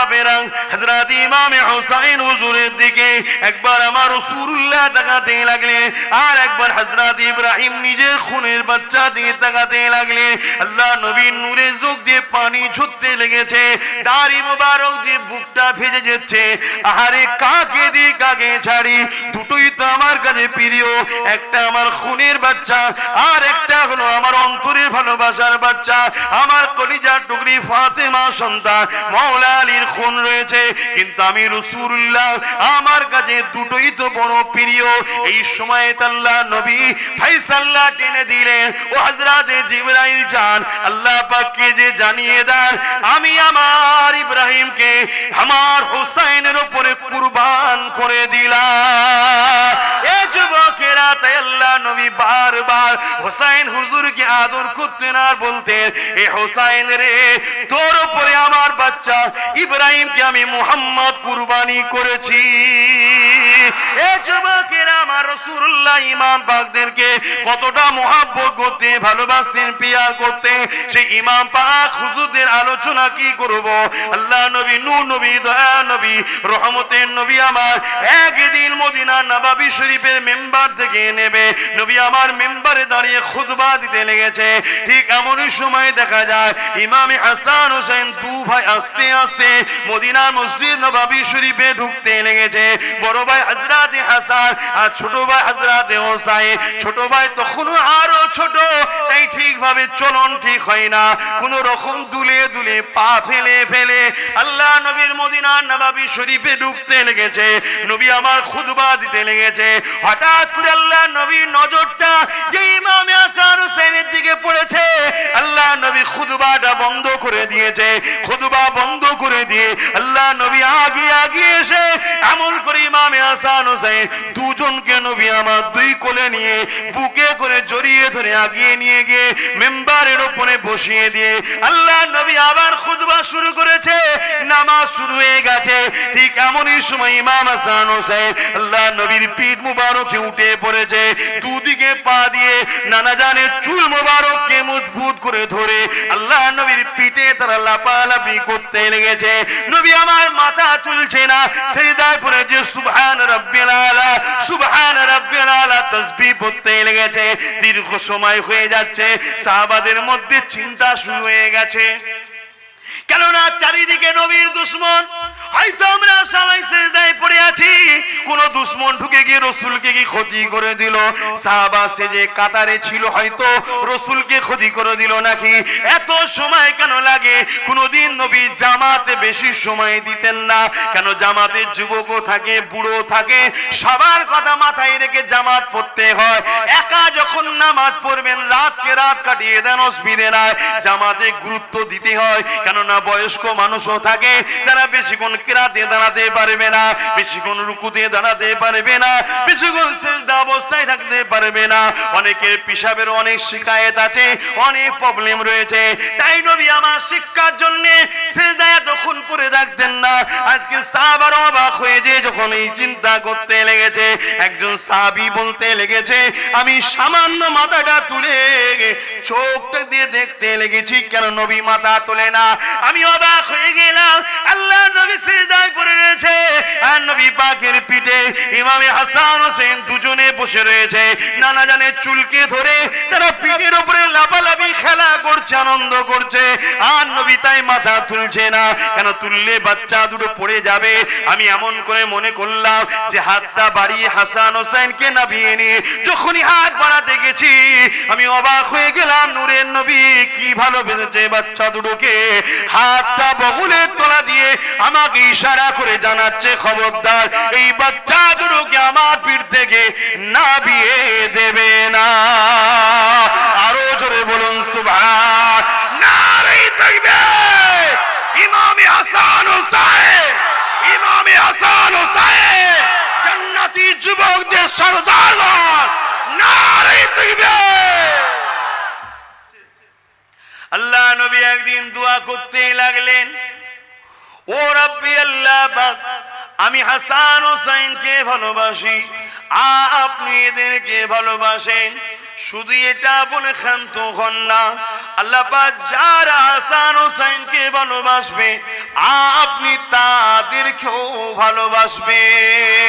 বাপেরা, হযরত ইমাম হুসাইন হুজুরের দিকে একবার আমার রাসূলুল্লাহ তাকাতে লাগলেন, আর একবার হযরত ইব্রাহিম নিজের খুনের বাচ্চা দিয়ে তাকাতে লাগলেন। আল্লাহ নবীর নূরে চোখ দিয়ে পানি ঝরতে লেগেছে, দাড়ি মোবারক দিয়ে বুকটা ভেজে যাচ্ছে। আহারে কাকে দি কাকে ছাড়ি, দুটোই তো আমার কাছে প্রিয়। একটা আমার খুনের বাচ্চা, আর একটা হলো আমার অন্তরের ভালোবাসার বাচ্চা, আমার কলিজার টুকরি ফাতেমা সন্তান মাওলা আলীর খুন রয়েছে। কিন্তু আমি রাসূলুল্লাহ, আমার কাছে দুটোই তো বড় প্রিয়। এই সময় আল্লাহ নবী ফায়সালা টেনে দিলেন, ও হযরত জিবরাইল যান, আল্লাহ পাককে যে জানিয়ে দেন আমি আমার ইব্রাহিমকে আমার হুসাইনের উপরে কুরবান করে দিলাম। এ যুবকেরা, তাই আল্লাহ নবী বারবার হুসাইন হুজুরকে আদর করতেন আর বলতেন, এ হুসাইন রে, তোর উপরে আমার বাচ্চা ইব্রাহিমকে আমি মুহাম্মদ কুরবানি করেছি। এ যুবকেরা, আমার রাসূলুল্লাহ ইমাম পাকদেরকে কতটা মুহাব্বত করতেন, ভালোবাসতেন, পিয়ার করতেন। সেই ইমাম পাক হুজুরদের আলোচনা কি করব। আল্লাহ নবী, নূর নবী, দয়া নবী, রহমতের নবী আমার একদিন মদিনা নববী শরীফের মেম্বার থেকে নেবে নবী আমার মেম্বারে দাঁড়িয়ে খুতবা দিতে লেগেছে। ঠিক এমনই সময় দেখা যায় ইমাম হাসান হোসেন দু ভাই আস্তে আস্তে মদিনার মসজিদ নববী শরীফে ঢুকতে লেগেছে। বড় ভাই হযরত হাসান আর ছোট ভাই হযরত হোসাইন। ছোট ভাই তখনও আরো ছোট, তাই ঠিকভাবে চলন ঠিক হয় না, কোন রকম দুলে দুলে পা ফেলে ফেলে আল্লাহ নবীর মদিনার নববী শরীফে ঢুকতে লেগেছে। নবী আমার খুতবা দিতে লেগেছে। হঠাৎ করে আল্লাহ নবীর নজরটা যে ইমাম হাসান হোসেনের দিকে পড়েছে, আল্লাহ নবী খুতবাটা বন্ধ করে দিয়েছে। খুতবা বন্ধ করে দিয়ে আল্লাহ নবী আগে আগে এসে এমন করে ইমাম হাসান হোসেন দুজনকে নবী আমার দুই কোলে নিয়ে বুকে করে জড়িয়ে ধরে আগিয়ে নিয়ে গিয়ে মেম্বারের উপরে বসিয়ে দিয়ে আল্লাহ নবী আবার খুতবা শুরু করেছে। নামাজ শুরু হয়ে গেছে। ঠিক এমনই সময় ইমাম হাসান হোসেন আল্লাহ নবীর পিঠ মুবারকে উঠে পড়েছে। দুদিকে পা দিয়ে নানা জানের চুল মুবারককে মজবুত করে ধরে আল্লাহ নবীর পিঠে তারা লাপালাপি করতে লেগেছে। নবী আমার মাথা তুলছে না, সিজদায় পড়ে যে সুবহান রাব্বিল আলা, সুবহান রাব্বিল আলা তাসবিহ পড়তে লেগেছে। দীর্ঘ সময় হয়ে যাচ্ছে, সাহাবাদের মধ্যে চিন্তা শুরু হয়ে গেছে। কেননা চারিদিকে নবীর দুশমন। হয়তো আমরা সবাই সিজদায় পড়ে আছি, কোন দুশমন ঢুকে গিয়ে রাসূলকে কি ক্ষতি করে দিল। সাহাবা সেজে কাতারে ছিল, হয়তো রাসূলকে ক্ষতি করে দিল নাকি। এত সময় কেন লাগে? কোনদিন নবী জামাতে বেশি সময় দিতেন না। কেন? জামাতে যুবকও থাকে, বুড়ো থাকে, সবার কথা মাথায় রেখে জামাত পড়তে হয়। একা যখন নামাজ পড়বেন, রাতকে রাত কাটিয়ে দেন, অসুবিধে নাই। জামাতে গুরুত্ব দিতে হয়, কেননা বয়স্ক মানুষও থাকে, তারা বেশিক্ষণ কিরাতে দাঁড়াতে পারবে না, বেশিক্ষণ রুকুতে দাঁড়াতে পারবে না, বেশিক্ষণ সিজদা অবস্থায় থাকতে পারবে না। অনেকের পেশাবের অনেক শিকায়েত আছে, অনেক প্রবলেম রয়েছে। তাই নবী আমার শিক্ষার জন্য সিজদায় তখন পড়ে থাকতেন না। আজকে সাহাবারা অবাক হয়ে যে যখন এই চিন্তা করতে লেগেছে, একজন সাহাবী বলতে লেগেছে, আমি সামান্য মাথাটা তুলে চোখটা দিয়ে দেখতে লেগেছি, কেন নবী মাথা তোলে না। আমি অবাক হয়ে গেলাম। আল্লাহ নবী সিজদায় পড়ে রয়েছে, আর নবী পাকের পিঠে ইমামে হাসান হোসেন দুজনে বসে রয়েছে। নানা জানের চুলকে ধরে তারা পিঠের উপরে লাফালাফি খেলা করছে, আনন্দ করছে। আর নবী তাই মাথা তুলছে না। কেন? তুললে বাচ্চা দুটো পড়ে যাবে। আমি এমন করে মনে করলাম যে হাতটা বাড়িয়ে হাসান হোসেনকে নামিয়ে নিয়ে যখনই হাত বাড়াতে গেছি, আমি অবাক হয়ে গেলাম। নূরের নবী কি ভালোবেসেছে বাচ্চা দুটোকে। হাতটা বগলের তলা দিয়ে আমাকে ইশারা করে জানাচ্ছে, খবরদার এই বাচ্চা দুটোকে আমার পিঠ থেকে নামিয়ে দেবে না। আরো জোরে বলুন সুবহান। নারে তাকবীর। ইমামে হাসান হোসেন, ইমামে হাসান হোসেন জান্নাতি যুবকদের সরদার। নারে তাকবীর। আল্লাহ নবী একদিন দোয়া করতে লাগলেন, ও রব্বি আল্লাহ পাক, আমি হাসান হোসেনকে ভালোবাসি, আপনি এদেরকে ভালোবাসেন। শুধু এটা বলে ক্ষান্ত হন না, আল্লাহ পাক যারা হাসান হোসেনকে ভালোবাসবে আপনি তাদেরকেও ভালোবাসবেন।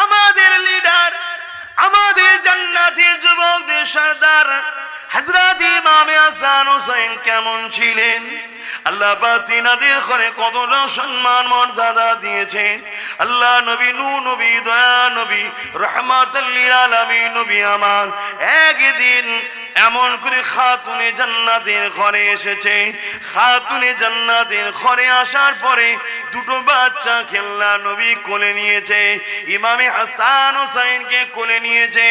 আমাদের লিডার, আমাদের জান্নাতের যুবকদের সরদার হযরত ইমাম হাসান হোসেন কেমন ছিলেন? আল্লাহ পাক তিনাদের ঘরে কতটা সম্মান মর্যাদা দিয়েছেন। আল্লাহ নবী, নূহ নবী, দয়া নবী, রাহমাতুল লিল আলামিন নবী আমার একদিন এমন করে খাতুনে জান্নাতের ঘরে এসেছে। খাতুনে জান্নাতের ঘরে আসার পরে দুটো বাচ্চা খেলনা নবী কোলে নিয়েছে। ইমামে হাসান হোসেনকে কোলে নিয়েছে।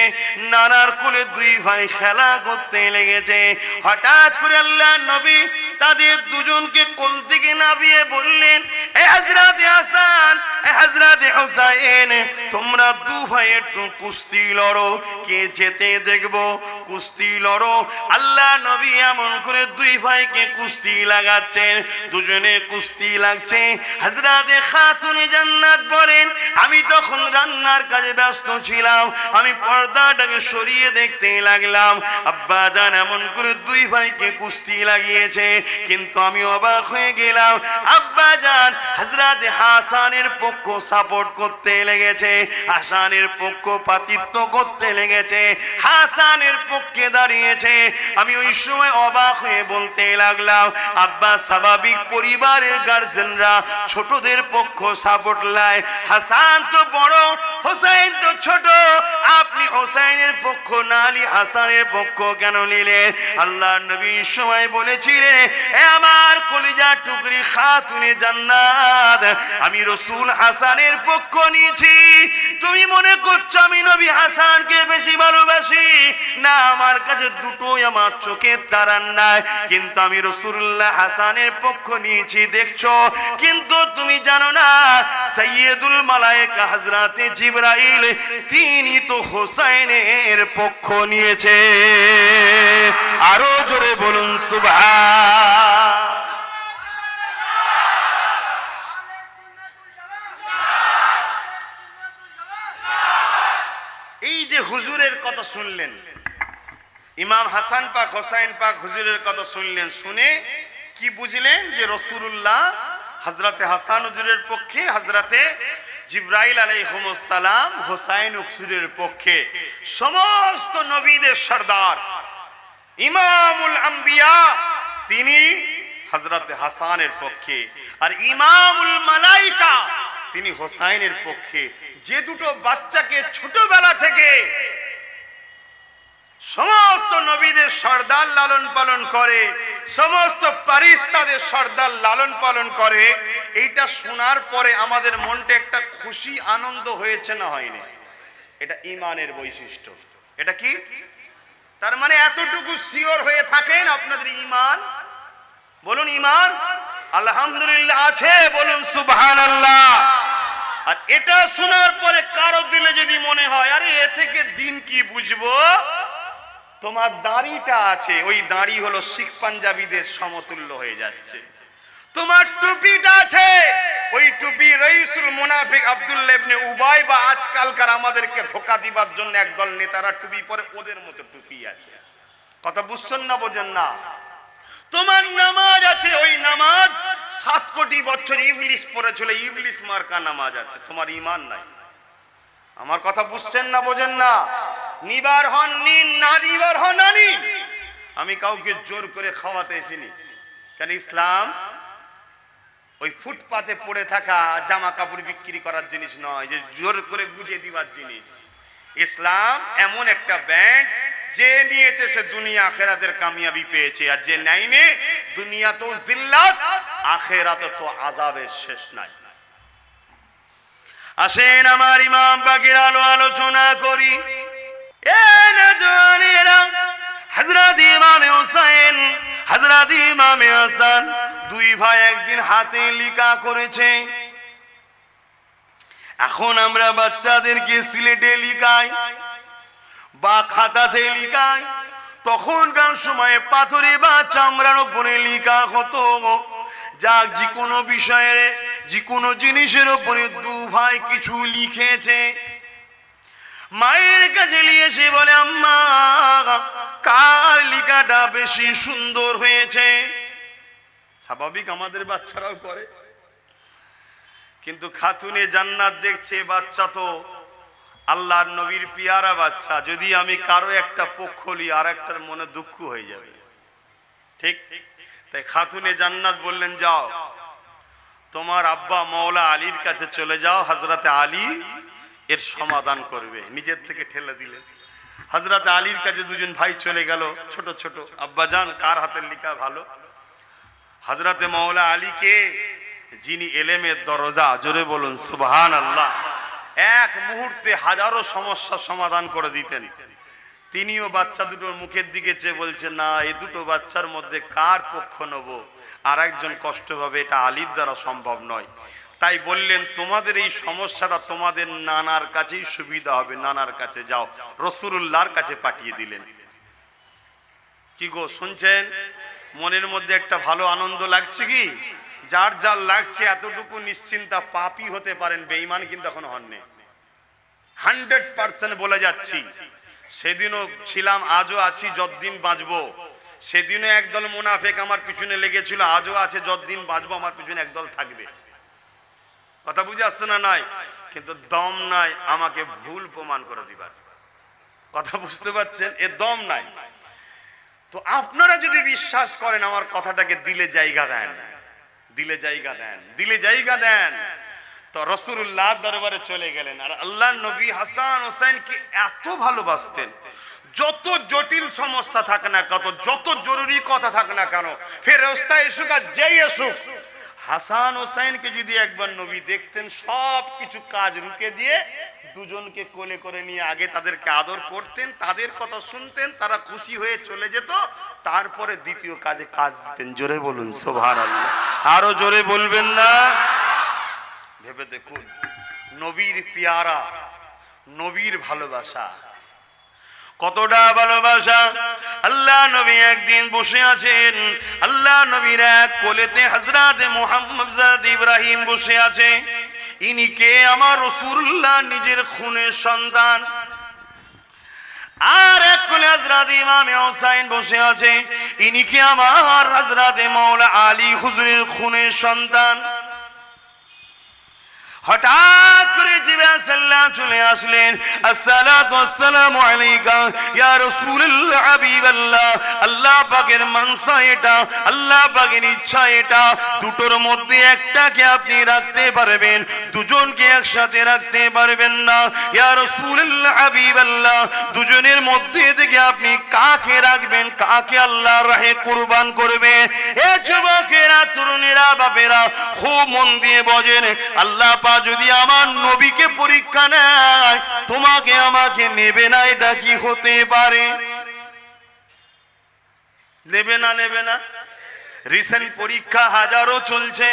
নানার কোলে দুই ভাই খেলা করতে লেগেছে। হঠাৎ করে আল্লাহ নবী তাদের দুজনকে কোল থেকে নামিয়ে বললেন, এ হযরত হাসান, এ হযরত হুসাইন, তোমরা দু ভাই একটু কুস্তি লড়ো, কে জেতে দেখবো, কুস্তি লড়ো। আল্লাহ নবী এমন করে দুই ভাইকে কুস্তি লাগাচ্ছেন, দুজনে কুস্তি লাগছে। হযরত খাতুনে জান্নাত বলেন, আমি তখন রান্নার কাজে ব্যস্ত ছিলাম, আমি পর্দাটাকে সরিয়ে দেখতে লাগলাম আব্বা জান এমন করে দুই ভাইকে কুস্তি লাগিয়েছে, কিন্তু আমি অবাক হয়ে গেলাম। আব্বা জান হযরত হাসানের পক্ষ সাপোর্ট করতে লেগেছে, হাসানের পক্ষ পাতিত্ব করতে লেগেছে, হাসানের পক্ষে দাঁড়িয়েছে। আমি ওই সময় অবাক হয়ে বলতে লাগলাম, আব্বা স্বাভাবিক পরিবারের গার্জেনরা ছোটদের পক্ষ সাপোর্ট লায়, হাসান তো বড়, হোসেন তো ছোট, আপনি হোসেনের পক্ষ না লি হাসানের পক্ষ কেন নিলেন? আল্লাহ নবী সময় বলেছিলেন, এ আমার কলিজা টুকরি খাতুনে জান্নাত, আমি রাসূল হাসানের পক্ষ নিয়েছি। তুমি মনে করছো আমি নবী হাসানকে বেশি ভালোবাসি? না, আমার কাছে দুটোই আমার চোখের তারার নাই, কিন্তু আমি রাসূলুল্লাহ হাসানের পক্ষ নিয়েছি দেখছো। কিন্তু তুমি জানো না সাইয়্যিদুল মালায়েকা হযরতে জিবরাইল তিনি তো হোসেনের পক্ষ নিয়েছে। আরো জোরে বলুন সুবহান। এই যে হুজুরের কথা শুনলেন, ইমাম হাসান পাক হোসেন পাক হুজুরের কথা শুনলেন, শুনে কি বুঝলেন? যে রাসূলুল্লাহ হযরতে হাসান হুজুরের পক্ষে, হযরতে জিবরাইল আলাইহিস সালাম হোসেন হুজুরের পক্ষে। সমস্ত নবীদের সরদার ইমামুল আম্বিয়া তিনি হযরতে হাসানের পক্ষে, আর ইমামুল মালাইকা তিনি হোসেনের পক্ষে। যে দুটো বাচ্চাকে ছোটবেলা থেকে সমস্ত নবীদের সর্দার লালন পালন করে, সমস্ত ফারিস্তাদের সর্দার লালন পালন করে, এইটা শোনার পরে আমাদের মনটা একটা খুশি আনন্দ হয়েছে না হয়নি? এটা ঈমানের বৈশিষ্ট্য। এটা কি? তার মানে এতটুকু সিওর হয়ে থাকেন আপনাদের ঈমান, বলুন ঈমান আলহামদুলিল্লাহ আছে, বলুন সুবহানাল্লাহ। আর এটা শোনার পরে কারো দিলে যদি মনে হয় আরে এ থেকে দিন কি বুঝবো, তোমার দাড়িটা আছে, ওই দাড়ি হলো শিখ পাঞ্জাবিদের সমতুল্য হয়ে যাচ্ছে। তোমার টুপিটা আছে, ওই টুপি রাইসুল মুনাফিক আব্দুল্লাহ ইবনে উবাই বা আজকালকার আমাদেরকে ধোঁকা দিবার জন্য একদল নেতারা টুপি পরে, ওদের মতো টুপি আছে। কথা বুঝছেন না, বোঝেন না? তোমার নামাজ আছে, ওই নামাজ 7 কোটি বছর ইবলিস পড়েছিল, ইবলিস মার্কা নামাজ আছে, তোমার ঈমান নাই। আমার কথা বুঝছেন না, বোঝেন না? নিবার হন নিন, না নিবার হন না নিন। আমি কাউকে জোর করে খাওয়াতে এসিনি, কারণ ইসলাম ওই ফুটপাতে পড়ে থাকা জামা কাপড় বিক্রি করার জিনিস নয়, যে জোর করে গুজে দিবার জিনিস। ইসলাম এমন একটা ব্যান্ড, যে নিয়েছে সে দুনিয়া আখেরাতের কামিয়াবি পেয়েছে, আর যে নেয়নি দুনিয়া তো জিল্লাত, আখেরাতে তো আযাবের শেষ নাই। আসেন আমার ইমাম পাকের আলো আলোচনা করি। এ নওজওয়ানেরা, হযরত ইমাম হুসাইন, হযরত ইমাম হাসান দুই ভাই একদিন হাতে লিখা করেছে। এখন আমরা বাচ্চাদেরকে সিলেটে লিখাই বা খাতাতে লিখাই, তখনকার সময়ে পাথরে বা চামড়ার উপরে লিখা হতো। যাক, যে কোনো বিষয়ে, যে কোনো জিনিসের উপরে দু ভাই কিছু লিখেছে। মায়ের নবীর কাছে নিয়ে এসে বলে, আম্মা কার লিকাটা বেশি সুন্দর হয়েছে? স্বাভাবিক আমাদের বাচ্চারাও করে, কিন্তু খাতুনে জান্নাত দেখছে বাচ্চা তো আল্লাহর নবীর পিয়ারা বাচ্চা, যদি আমি কারো একটা পক্ষ নিই আর একটার মনে দুঃখ হয়ে যাবে, ঠিক? তাই খাতুনে জান্নাত বললেন, যাও তোমার আব্বা মওলা আলীর কাছে চলে যাও, হযরতে আলী এর সমাধান করবে। নিজের থেকে ঠেলে দিলেন। হযরতে আলীর কাছে দুজন ভাই চলে গেল, ছোট ছোট। আব্বা জান কার হাতের লিখা ভালো? হযরতে মওলা আলীকে, যিনি এলেমের দরজা, জোরে বলুন সুবহানাল্লাহ, এক মুহূর্তে হাজারো সমস্যার সমাধান করে দিতেন। তিনিও বাচ্চা দুটোর মুখের দিকে চেয়ে বলছেন, না এই দুটো বাচ্চার মধ্যে কার পক্ষ নেব? আর একজন কষ্ট পাবে, এটা আলীর দ্বারা সম্ভব নয়। তাই বললেন, তোমাদের এই সমস্যাটা তোমাদের নানার কাছেই সুবিধা হবে, নানার কাছে যাও। রাসূলুল্লাহর কাছে পাঠিয়ে দিলেন। কি গো শুনছেন? মনের মধ্যে একটা ভালো আনন্দ লাগছে কি? যার যার লাগছে এতটুকু নিশ্চিন্তা, পাপী হতে পারেন, বেঈমান কিন্তু এখনো হননি। 100% বলে যাচ্ছি, সেদিনও ছিলাম, আজও আছি, যতদিন বাঁচবো। সেদিনও একদল মুনাফেক আমার পিছনে লেগেছিল, আজও আছে, যতদিন বাঁচবো আমার পিছনে একদল থাকবে। কথা বুঝে আসছে না? নাই, কিন্তু দম নাই আমাকে ভুল প্রমাণ করে দিবার। কথা বুঝতে পারছেন? এ দম নাই। তো আপনারা যদি বিশ্বাস করেন আমার কথাটাকে, দিলে জায়গা দেন, দিলে জায়গা দেন, দিলে জায়গা দেন। তো রাসূলুল্লাহ দরবারে চলে গেলেন। আর আল্লাহর নবী হাসান হোসেনকে এত ভালোবাসতেন, যত জটিল সমস্যা থাকে না কত, যত জরুরি কথা থাকে না কেন, ফেরেশতা এসুক আর যেই এসুক, হাসান হোসেনকে যদি একবার নবী দেখতেন, সব কিছু কাজ রুকে দিয়ে দুজনকে কোলে করে নিয়ে আগে তাদেরকে আদর করতেন, তাদের কথা শুনতেন, তারা খুশি হয়ে চলে যেত, তারপরে দ্বিতীয় কাজে কাজ দিতেন। জোরে বলুন সুবহানাল্লাহ, আরো জোরে বলবেন না? ভেবে দেখুন, নবীর পিয়ারা, নবীর ভালোবাসা, কতটা ভালোবাসা। আল্লাহ নবী একদিন বসে আছেন, আল্লাহ নবীর এক কোলেতে হযরত মুহাম্মদ ইব্রাহিম বসে আছে। ইনি কে? আমার রাসূলুল্লাহ নিজের খুনের সন্তান। আর এক কোলে হযরত ইমাম হুসাইন বসে আছে। ইনি কে? আমার হযরত মাওলা আলী হুজুরের খুনের সন্তান। হঠাৎ করে জিবরাইল সাল্লাল্লাহু চলে আসলেন। আসসালাতু ওয়াসসালামু আলাইকা ইয়া রাসূলুল্লাহ হাবিবাল্লাহ। আল্লাহ পাকের মানসা এটা, আল্লাহ পাকের ইচ্ছা এটা, দুটোর মধ্যে একটাকে আপনি রাখতে পারবেন, দুজনকে একসাথে রাখতে পারবেন না। ইয়া রাসূলুল্লাহ হাবিবাল্লাহ, দুজনের মধ্যে থেকে আপনি কাকে রাখবেন, কাকে আল্লাহর রাহে কুরবান করবেন? এ যুবকেরা, তরুণেরা, বাপেরা, খুব মন দিয়ে বোঝেন। আল্লাহ পাক যদি আমার নবীকে পরীক্ষা নেয়, তোমাকে আমাকে নেবে না, এটা কি হতে পারে? নেবে না, নেবে না? রিসেন্ট পরীক্ষা হাজারো চলছে।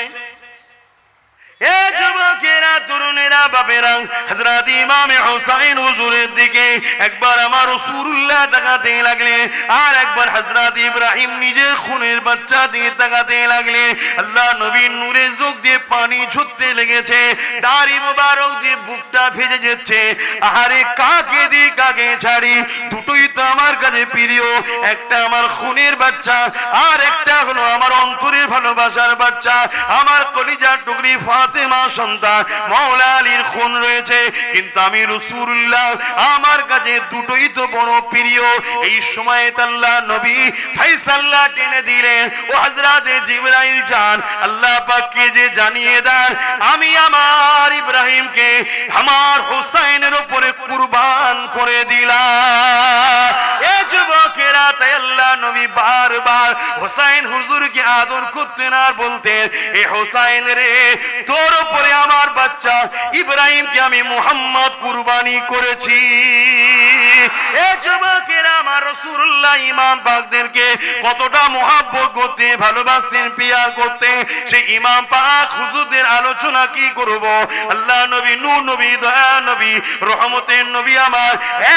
এ যুবকেরা, তরুণেরা, বাপেরা, হযরত ইমাম হুসাইন হুজুরের দিকে একবার আমার রাসূলুল্লাহ তাকাতে লাগলেন, আর একবার হযরত ইব্রাহিম নিজের খুনের বাচ্চা দিয়ে তাকাতে লাগলেন। আল্লাহ নবীর নূরের চোখ দিয়ে পানি ঝরতে লেগেছে, দাড়ি মোবারক দিয়ে বুকটা ভেজে যাচ্ছে। আহারে, কাকে দি কাকে ছাড়ি? দুটোই তো আমার কাছে প্রিয়, একটা আমার খুনের বাচ্চা, আর একটা হলো আমার অন্তরের ভালোবাসার বাচ্চা, আমার কলিজার টুকরি ফাতেমা সন্তান মাওলা আলীর খুন রয়েছে। কিন্তু আমি রাসূলুল্লাহ, আমার কাছে দুটোই তো বড় প্রিয়। এই সময়ে আল্লাহ নবী ফয়সালা টেনে দিলেন, ও হযরত জিবরাইল যান, আল্লাহ পাককে যে জানিয়ে দেন, আমি আমার ইব্রাহিমকে আমার হোসাইনের উপরে কুরবান করে দিলাম। এ যুবকেরা, তাই আল্লাহ নবী বারবার হোসাইন হুজুরকে আদর করতেন আর বলতেন, এ হোসাইন রে, তোর উপরে আমার বাচ্চা ইব্রাহিমকে আমি মুহাম্মদ কুরবানি করেছি। এ যুবকেরা, আমার রাসূলুল্লাহ ইমাম পাকদেরকে কতটা মুহাব্বত করতে, ভালোবাসতেন, পিয়ার করতেন, সেই ইমাম পাক হুজুরদের আলোচনা কি করব। আল্লাহ নবী, নূর নবী, দয়া নবী, রহমতের নবী আমার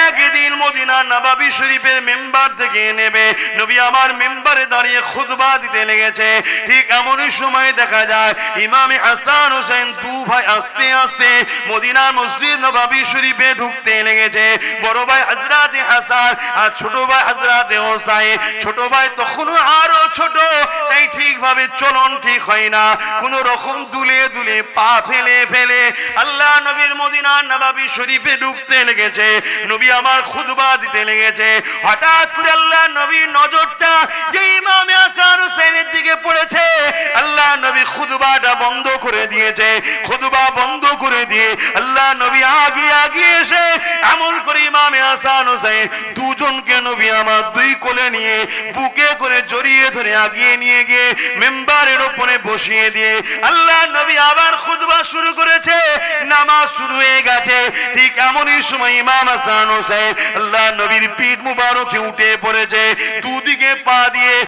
একদিন মদিনা নববী শরীফের মেম্বার থেকে নেবে নবী আমার মেম্বারে দাঁড়িয়ে খুতবা দিতে লেগেছে। ঠিক এমনই সময় দেখা যায় ইমামে হাসান হোসেন দু ভাই আস্তে আস্তে মদিনা মসজিদ নববী শরীফে ঢুকতে লেগেছে। বড় ভাই হযরত হাসান আর ছোট ভাই হযরত হোসাইন। ছোট ভাই তখনও আরো ছোট, তাই ঠিকভাবে চলন ঠিক হয় না, কোন রকম দুলে দুলে পা ফেলে ফেলে আল্লাহ নবীর মদিনা নববী শরীফে ঢুকতে লেগেছে। নবী আমার খুতবা দিতে লেগেছে। হঠাৎ করে আল্লাহ নবীর নজরটা যে ইমামে হাসান হোসেনের দিকে পড়েছে, আল্লাহ নবী খুতবাটা বন্ধ করে দিয়েছে। খুতবা বন্ধ করে দিয়ে আল্লাহ নবী আগে এসে এমন করে ইমামে হাসান হোসেন দুজনকে নবী আমার দুই কোলে নিয়ে বুকে করে জড়িয়ে ধরে আগিয়ে নিয়ে গিয়ে মেম্বারের উপরে বসিয়ে দিয়ে আল্লাহ নবী আবার খুতবা শুরু করেছে। নামাজ শুরু হয়ে গেছে। ঠিক এমনই সময় ইমাম হাসান হোসেন আল্লাহ নবীর পিঠ মুবারকে উঠে পড়েছে, দুদিকে পা দিয়ে